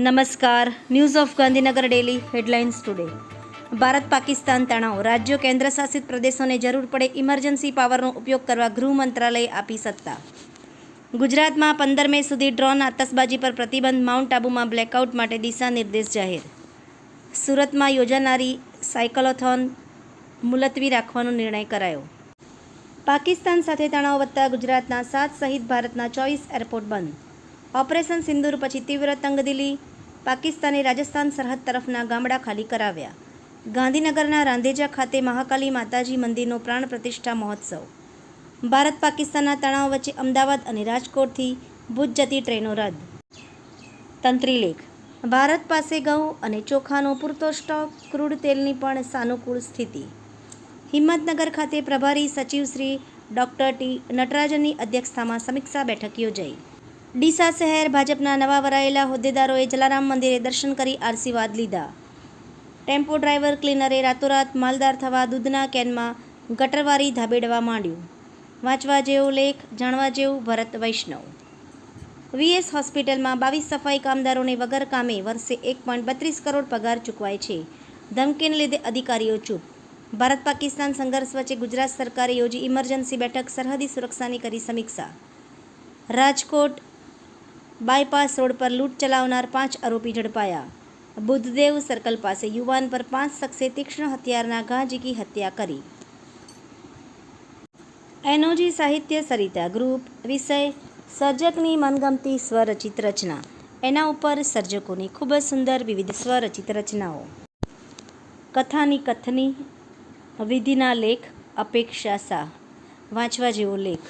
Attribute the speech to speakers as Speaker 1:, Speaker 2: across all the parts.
Speaker 1: નમસ્કાર. News of Gandhinagar daily headlines today. Bharat Pakistan તણાવ. રાજ્યો કેન્દ્ર શાસિત પ્રદેશોને જરૂર પડે ઇમરજન્સી પાવરનો ઉપયોગ કરવા ગૃહ મંત્રાલયે આપી સત્તા. ગુજરાતમાં 15 મે સુધી ડ્રોન આતશબાજી પર પ્રતિબંધ. માઉન્ટ આબુમાં બ્લેકઆઉટ માટે દિશા નિર્દેશ જાહેર. સુરતમાં યોજાનારી સાયકલોથોન મુલતવી રાખવાનો નિર્ણય કરાયો. પાકિસ્તાન સાથે તણાવ વધતા ગુજરાતના 7 સહિત ભારતના 24 એરપોર્ટ બંધ. ઓપરેશન સિંદૂર પછી તીવ્ર તંગદિલી. પાકિસ્તાને રાજસ્થાન સરહદ તરફના ગામડા ખાલી કરાવ્યા. ગાંધીનગરના રાંધેજા ખાતે મહાકાલી માતાજી મંદિરનો પ્રાણ પ્રતિષ્ઠા મહોત્સવ. ભારત પાકિસ્તાનના તણાવ વચ્ચે અમદાવાદ અને રાજકોટથી ભુજ જતી ટ્રેનો રદ. તંત્રીલેખ. ભારત પાસે ઘઉં અને ચોખાનો પૂરતો સ્ટોક. ક્રૂડ તેલની પણ સાનુકૂળ સ્થિતિ. હિંમતનગર ખાતે પ્રભારી સચિવ શ્રી ડોક્ટર ટી નટરાજનની અધ્યક્ષતામાં સમીક્ષા બેઠક યોજાઈ. ડીસા શહેર ભાજપના નવા વરાયેલા હોદ્દેદારોએ જલારામ મંદિરે દર્શન કરી આશીર્વાદ લીધા. ટેમ્પો ડ્રાઈવર ક્લીનરે રાતોરાત માલદાર થવા દૂધના કેનમાં ગટરવારી ધાબેડવા માંડ્યું. વાંચવા જેવો લેખ, જાણવા જેવું ભરત વૈષ્ણવ. વીએસ હોસ્પિટલમાં 22 સફાઈ કામદારોને વગર કામે વર્ષે 1.32 કરોડ પગાર ચૂકવાય છે. ધમકીને લીધે અધિકારીઓ ચૂપ. ભારત પાકિસ્તાન સંઘર્ષ વચ્ચે ગુજરાત સરકારે યોજી ઇમરજન્સી બેઠક. સરહદી સુરક્ષાની કરી સમીક્ષા. રાજકોટ બાયપાસ રોડ પર લૂંટ ચલાવનાર 5 આરોપી ઝડપાયા. બુદ્ધદેવ સર્કલ પાસે યુવાન પર 5 શખ્સે તીક્ષ્ણ હથિયારના ઘા ઝીકી હત્યા કરી. એનઓજી સાહિત્ય સરિતા ગ્રુપ. વિષય સર્જકની મનગમતી સ્વરચિત રચના. એના ઉપર સર્જકોની ખૂબ જ સુંદર વિવિધ સ્વરચિત રચનાઓ. કથાની કથની. વિધિના લેખ. અપેક્ષા શાહ. વાંચવા જેવો લેખ.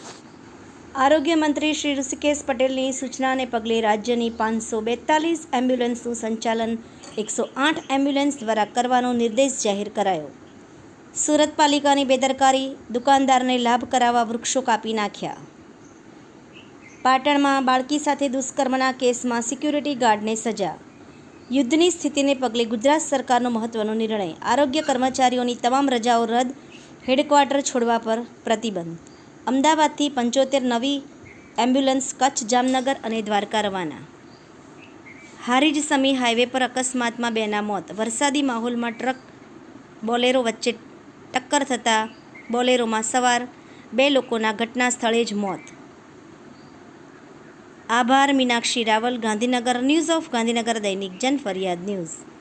Speaker 1: આરોગ્ય મંત્રી શ્રી ઋષિકેશ પટેલની સૂચનાને પગલે રાજ્યની 542 એમ્બ્યુલન્સનું સંચાલન 108 એમ્બ્યુલન્સ દ્વારા કરવાનો નિર્દેશ જાહેર કરાયો. સુરત પાલિકાની બેદરકારી. દુકાનદારને લાભ કરાવવા વૃક્ષો કાપી નાખ્યા. પાટણમાં બાળકી સાથે દુષ્કર્મના કેસમાં સિક્યુરિટી ગાર્ડને સજા. યુદ્ધની સ્થિતિને પગલે ગુજરાત સરકારનો મહત્વનો નિર્ણય. આરોગ્ય કર્મચારીઓની તમામ રજાઓ રદ. હેડક્વાર્ટર છોડવા પર પ્રતિબંધ. અમદાવાદથી 75 નવી એમ્બ્યુલન્સ કચ્છ, જામનગર અને દ્વારકા રવાના. હારીજ સમી હાઈવે પર અકસ્માતમાં 2ના મોત. વરસાદી માહોલમાં ટ્રક બોલેરો વચ્ચે ટક્કર થતાં બોલેરોમાં સવાર 2 લોકોના ઘટના સ્થળે જ મોત. આભાર. મીનાક્ષી રાવલ, ગાંધીનગર. ન્યૂઝ ઓફ ગાંધીનગર દૈનિક જનફરિયાદ ન્યૂઝ.